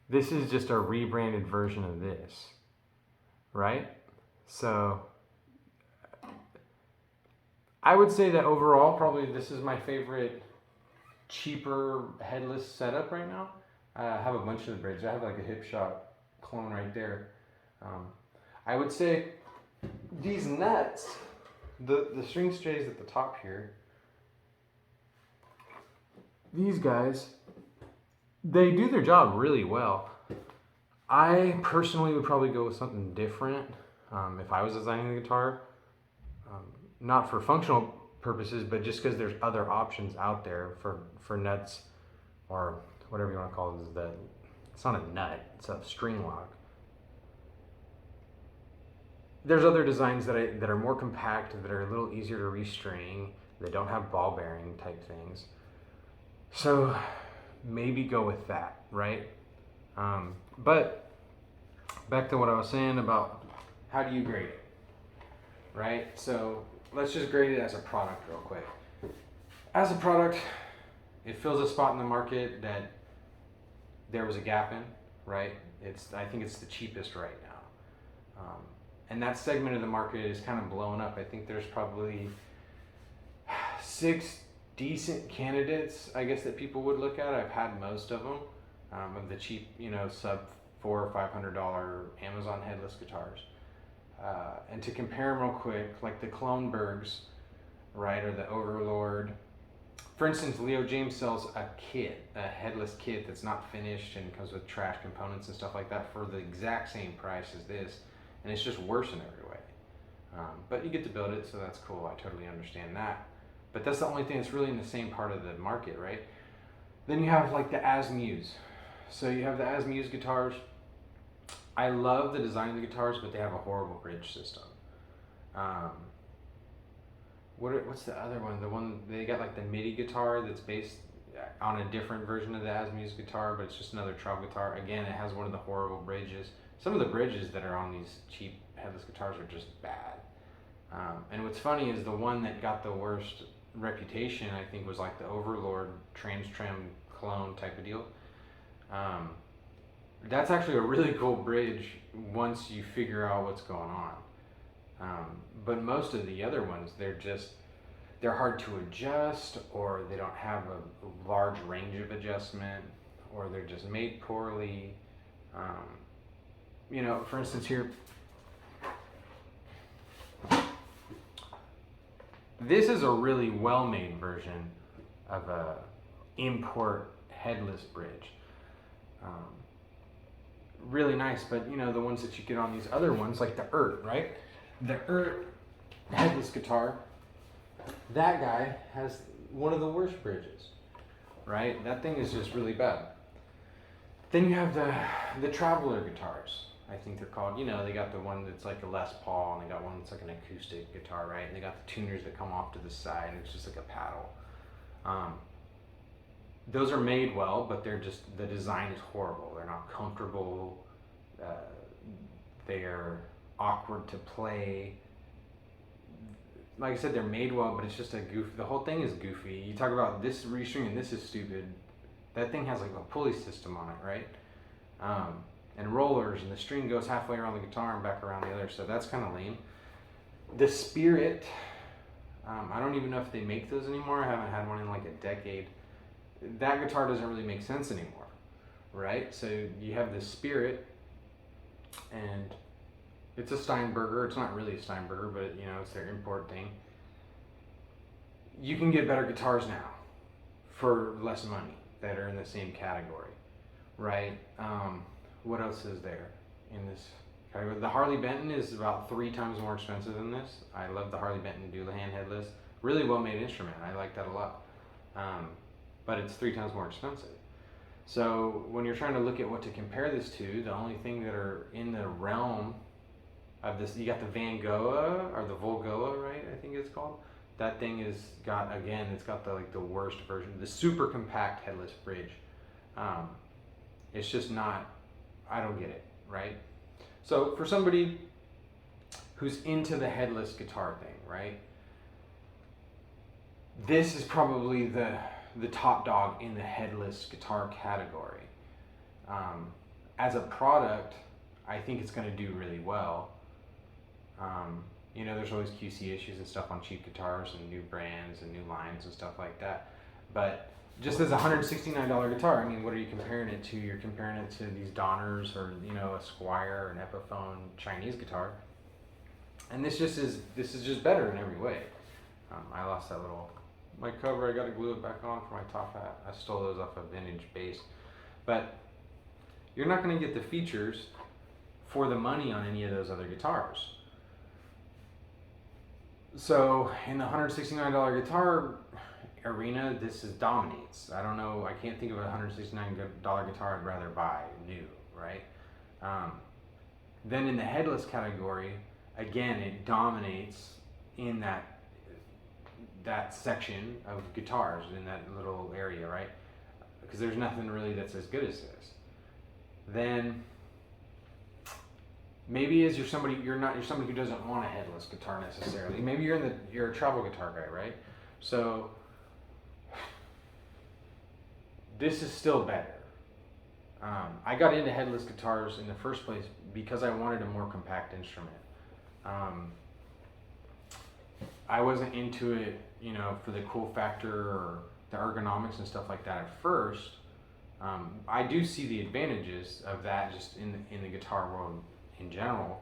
Speaker 1: this is just a rebranded version of this, right? So I would say that overall, probably this is my favorite cheaper headless setup right now. I have a bunch of the bridges. I have like a hip shot clone right there. I would say these nuts, the string stays at the top here, these guys, they do their job really well. I personally would probably go with something different if I was designing the guitar. Not for functional purposes, but just because there's other options out there for nuts, or whatever you want to call it. It's not a nut, it's a string lock. There's other designs that are more compact, that are a little easier to restring. They don't have ball bearing type things. So maybe go with that, right? But back to what I was saying about how do you grade it, right? So let's just grade it as a product real quick. As a product, it fills a spot in the market that there was a gap in, right? I think it's the cheapest right now. And that segment of the market is kind of blowing up. I think there's probably 6 decent candidates, I guess, that people would look at. I've had most of them, of the cheap, sub $400 or $500 Amazon headless guitars. And to compare them real quick, like the Clonebergs, right, or the Overlord. For instance, Leo Jaymz sells a headless kit that's not finished and comes with trash components and stuff like that for the exact same price as this, and it's just worse in every way. But you get to build it, so that's cool. I totally understand that. But that's the only thing that's really in the same part of the market, right? Then you have like the Asmuse. So you have the Asmuse guitars. I love the design of the guitars, but they have a horrible bridge system. What's the other one? The one they got, like the MIDI guitar that's based on a different version of the Asmuse guitar, but it's just another travel guitar. Again, it has one of the horrible bridges. Some of the bridges that are on these cheap headless guitars are just bad. And what's funny is the one that got the worst reputation, I think, was like the Overlord Trans Trim clone type of deal. That's actually a really cool bridge once you figure out what's going on. But most of the other ones, they're hard to adjust, or they don't have a large range of adjustment, or they're just made poorly. For instance here, this is a really well-made version of a import headless bridge. Really nice, but the ones that you get on these other ones, like the right? The headless guitar, that guy has one of the worst bridges, right? That thing is just really bad. Then you have the Traveler guitars, I think they're called. They got the one that's like a Les Paul, and they got one that's like an acoustic guitar, right? And they got the tuners that come off to the side, and it's just like a paddle. Those are made well, but the design is horrible. They're not comfortable. They're awkward to play. Like I said, they're made well, but it's just a goof. The whole thing is goofy. You talk about this restring and this is stupid. That thing has like a pulley system on it, right? And rollers, and the string goes halfway around the guitar and back around the other, so that's kind of lame. The Spirit, I don't even know if they make those anymore. I haven't had one in like a decade. That guitar doesn't really make sense anymore, right? So you have the Spirit, and it's a Steinberger. It's not really a Steinberger, but it's their import thing. You can get better guitars now for less money that are in the same category, right? What else is there in this category? The Harley Benton is about 3 times more expensive than this. I love the Harley Benton Doulahan headless. Really well made instrument. I like that a lot. But it's 3 times more expensive. So when you're trying to look at what to compare this to, the only thing that are in the realm of this, you got the Van Gogh or the Volgoa, right? I think it's called. That thing it's got the worst version, the super compact headless bridge. It's just not. I don't get it, right? So for somebody who's into the headless guitar thing, right? This is probably the top dog in the headless guitar category. As a product, I think it's going to do really well. There's always QC issues and stuff on cheap guitars and new brands and new lines and stuff like that. But just as a $169 guitar, what are you comparing it to? You're comparing it to these Donners or a Squier or an Epiphone Chinese guitar, and this is just better in every way. I lost my cover. I got to glue it back on for my top hat. I stole those off a vintage bass, but you're not going to get the features for the money on any of those other guitars. So in the $169 guitar arena, this dominates. I don't know, I can't think of a $169 guitar I'd rather buy new, right? Then in the headless category, again, it dominates in that section of guitars, in that little area, right? Because there's nothing really that's as good as this. Then maybe you're somebody who doesn't want a headless guitar necessarily. Maybe you're a travel guitar guy, right? So this is still better. I got into headless guitars in the first place because I wanted a more compact instrument. I wasn't into it, for the cool factor or the ergonomics and stuff like that at first. I do see the advantages of that just in the guitar world in general,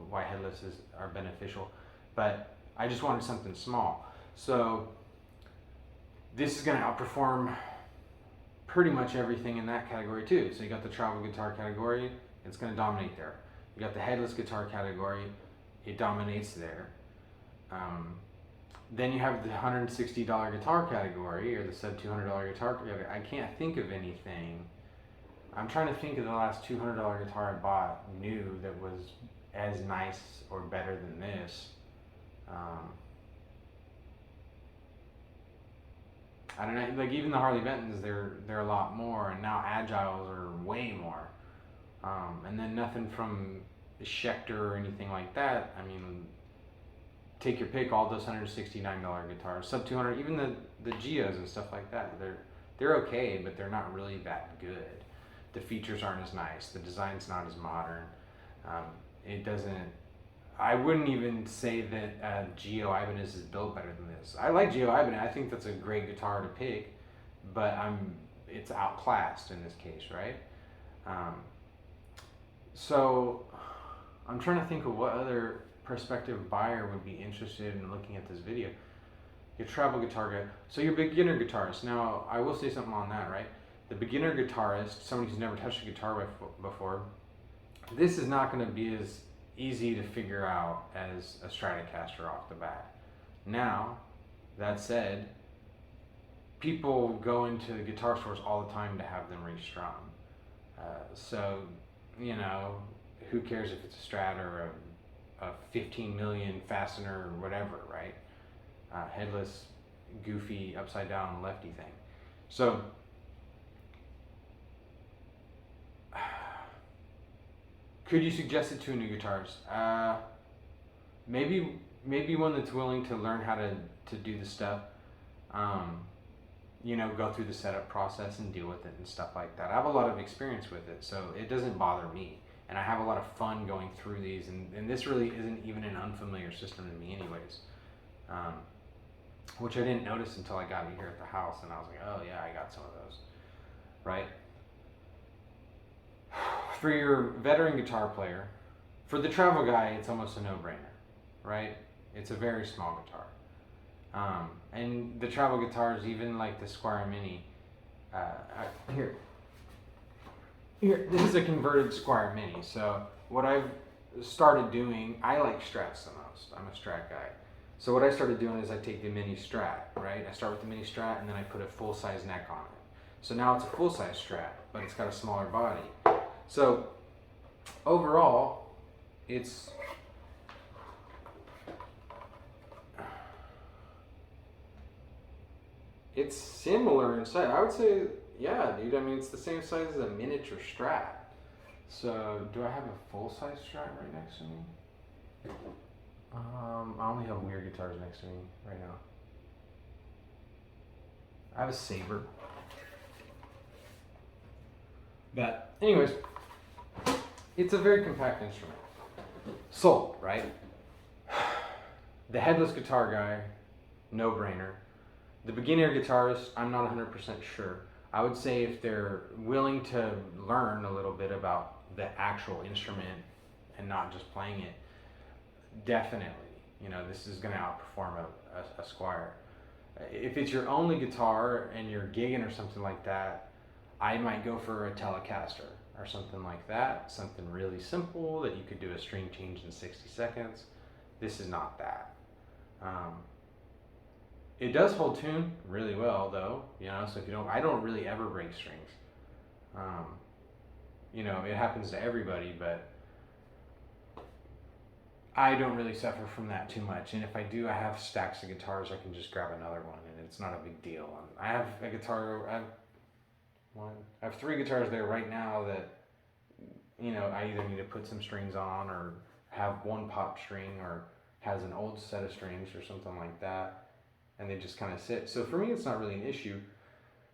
Speaker 1: why headlesses are beneficial, but I just wanted something small. So this is going to outperform pretty much everything in that category too. So you got the travel guitar category, it's going to dominate there. You got the headless guitar category, it dominates there. Then you have the $160 guitar category, or the sub $200 guitar category. I can't think of anything. I'm trying to think of the last $200 guitar I bought new that was as nice or better than this. I don't know, like even the Harley Bentons, they're a lot more, and now Agiles are way more. And then nothing from the Schecter or anything like that. I mean, take your pick, all those $169 guitars, sub 200, even the Geos and stuff like that. They're okay, but they're not really that good. The features aren't as nice. The design's not as modern. I wouldn't even say that Geo Ibanez is built better than this. I like Geo Ibanez. I think that's a great guitar to pick, but it's outclassed in this case, right? So I'm trying to think of what other prospective buyer would be interested in looking at this video. Your travel guitar guy. So your beginner guitarist. Now, I will say something on that, right? The beginner guitarist, somebody who's never touched a guitar before, this is not going to be as easy to figure out as a Stratocaster off the bat. Now, that said, people go into the guitar stores all the time to have them restrung. So, who cares if it's a Strat or a 15 million fastener or whatever, right? Headless, goofy, upside down lefty thing. So could you suggest it to a new guitarist? Maybe one that's willing to learn how to do the stuff, go through the setup process and deal with it and stuff like that. I have a lot of experience with it, so it doesn't bother me. And I have a lot of fun going through these, and this really isn't even an unfamiliar system to me anyways. Which I didn't notice until I got here at the house, and I was like, oh yeah, I got some of those, right? For your veteran guitar player, for the travel guy, it's almost a no-brainer, right? It's a very small guitar. And the travel guitars, even like the Squier Mini, here, this is a converted Squier Mini. So what I've started doing, I like Strats the most. I'm a Strat guy. So what I started doing is I take the Mini Strat, right? I start with the Mini Strat and then I put a full-size neck on it. So now it's a full-size Strat, but it's got a smaller body. So overall, it's similar in size. I would say, yeah, dude. I mean, it's the same size as a miniature Strat. So do I have a full-size Strat right next to me? I only have weird guitars next to me right now. I have a Saber. But anyways, it's a very compact instrument. Sold, right? The headless guitar guy, no-brainer. The beginner guitarist, I'm not 100% sure. I would say if they're willing to learn a little bit about the actual instrument and not just playing it, definitely, this is going to outperform a Squier. If it's your only guitar and you're gigging or something like that, I might go for a Telecaster,
Speaker 2: or something like that, something really simple that you could do a string change in 60 seconds. This is not that. It does hold tune really well though, you know, so if you don't, I don't really ever break strings. You know, it happens to everybody, but I don't really suffer from that too much. And if I do, I have stacks of guitars. I can just grab another one, and it's not a big deal. I have a guitar. I have 3 guitars there right now that, you know, I either need to put some strings on, or have one pop string, or has an old set of strings or something like that, and they just kind of sit. So for me, it's not really an issue.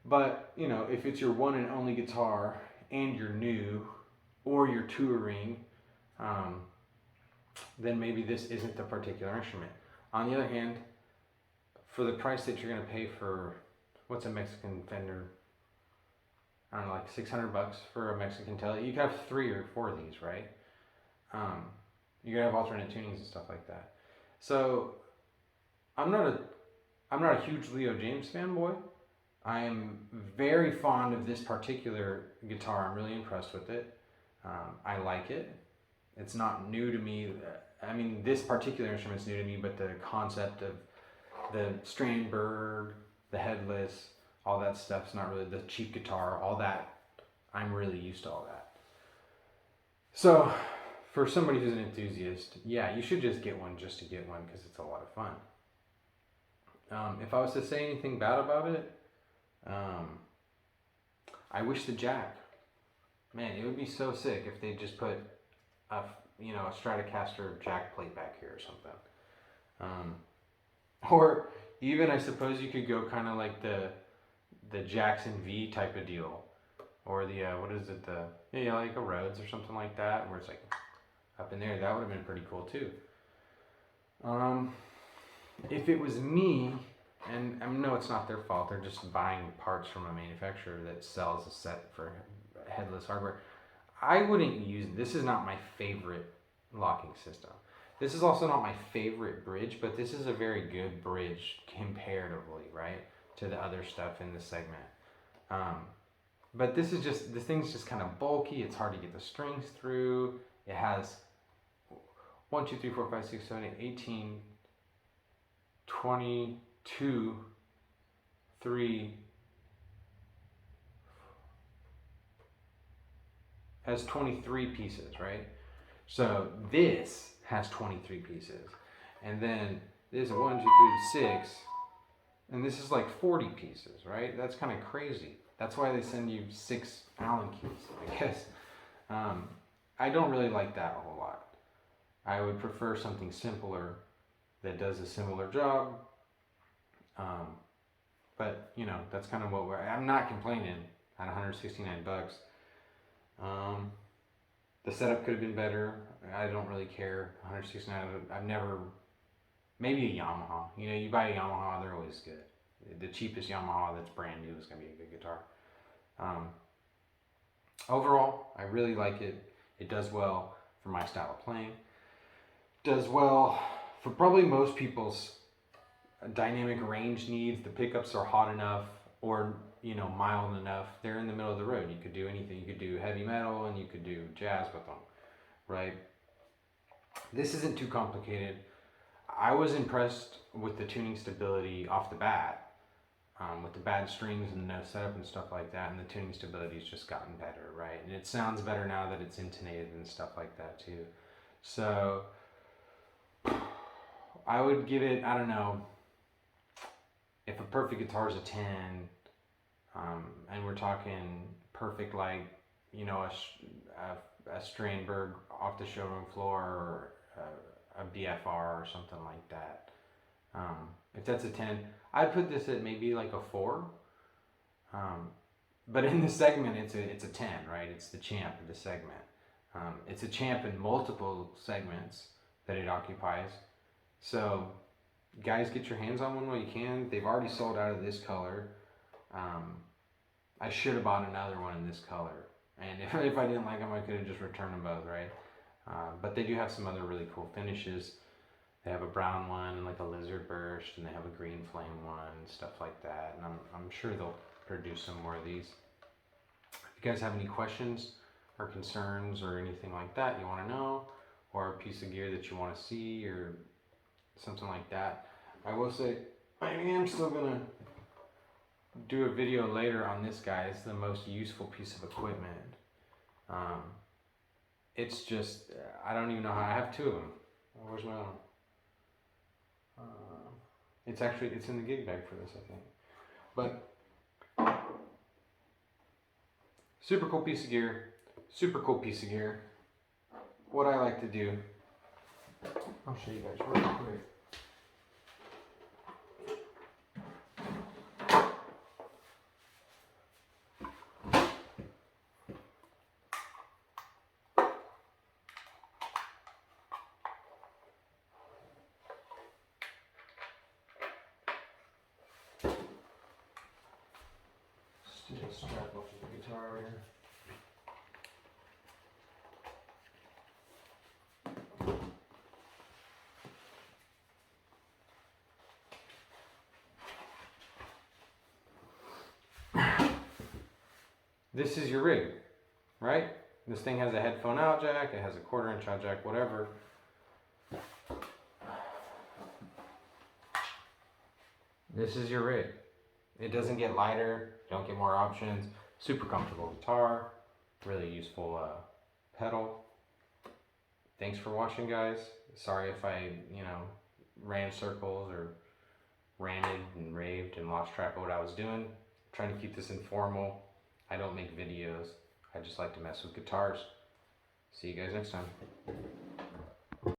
Speaker 2: But you know, if it's your one and only guitar and you're new, or you're touring, then maybe this isn't the particular instrument. On the other hand, for the price that you're going to pay for, what's a Mexican Fender? I don't know, like $600 for a Mexican Tele. You could have 3 or 4 of these, right? You could have alternate tunings and stuff like that. So I'm not a huge Leo Jaymz fanboy. I am very fond of this particular guitar. I'm really impressed with it. I like it. It's not new to me. I mean, this particular instrument's new to me, but the concept of the Strandberg, the headless, all that stuff's not really, the cheap guitar, all that, I'm really used to all that. So for somebody who's an enthusiast, yeah, you should just get one just to get one, because it's a lot of fun. If I was to say anything bad about it, I wish the jack. Man, it would be so sick if they just put a Stratocaster jack plate back here or something. Or even, I suppose you could go kind of like the Jackson V type of deal, or the what is it, like a Rhodes or something like that, where it's like up in there. That would have been pretty cool too. If it was me, and I know it's not their fault, they're just buying parts from a manufacturer that sells a set for headless hardware, I wouldn't use it. This is not my favorite locking system. This is also not my favorite bridge, but this is a very good bridge comparatively, right, to the other stuff in the segment. But this thing's just kind of bulky. It's hard to get the strings through. It has 1, 2, 3, 4, 5, 6, 7, 8, 18, 22, 3, has 23 pieces, right? So this has 23 pieces. And then this 1, 2, 3, 6, and this is like 40 pieces, right? That's kind of crazy. That's why they send you 6 Allen keys, I guess. I don't really like that a whole lot. I would prefer something simpler that does a similar job. But you know, that's kind of what I'm not complaining at 169 bucks. The setup could have been better. I don't really care. 169, I've never, maybe a Yamaha. You know, you buy a Yamaha, they're always good. The cheapest Yamaha that's brand new is going to be a good guitar. Overall, I really like it. It does well for my style of playing. Does well for probably most people's dynamic range needs. The pickups are hot enough, or mild enough. They're in the middle of the road. You could do anything. You could do heavy metal and you could do jazz with them, right? This isn't too complicated. I was impressed with the tuning stability off the bat, with the bad strings and no setup and stuff like that, and the tuning stability's just gotten better, right? And it sounds better now that it's intonated and stuff like that too. So I would give it, I don't know, if a perfect guitar is a 10, and we're talking perfect, like, a Strandberg off the showroom floor, or a BFR or something like that. If that's a 10, I'd put this at maybe like a 4. But in the segment, it's a 10, right? It's the champ of the segment. It's a champ in multiple segments that it occupies. So guys, get your hands on one while you can. They've already sold out of this color. I should have bought another one in this color, and if I didn't like them, I could have just returned them both, right? But they do have some other really cool finishes. They have a brown one and like a lizard burst, and they have a green flame one, stuff like that. And I'm sure they'll produce some more of these. If you guys have any questions, or concerns or anything like that you want to know, or a piece of gear that you want to see or something like that. I will say I am still gonna do a video later on this guy. It's the most useful piece of equipment. It's just I don't even know how I have two of them. Where's my other one? It's in the gig bag for this, I think. But super cool piece of gear. Super cool piece of gear. What I like to do, I'll show you guys real quick. Steel strap off of the guitar here. This is your rig, right? This thing has a headphone out jack, it has a 1/4 inch out jack, whatever. This is your rig. It doesn't get lighter, don't get more options. Super comfortable guitar, really useful pedal. Thanks for watching, guys. Sorry if I, ran circles or ranted and raved and lost track of what I was doing. I'm trying to keep this informal. I don't make videos. I just like to mess with guitars. See you guys next time.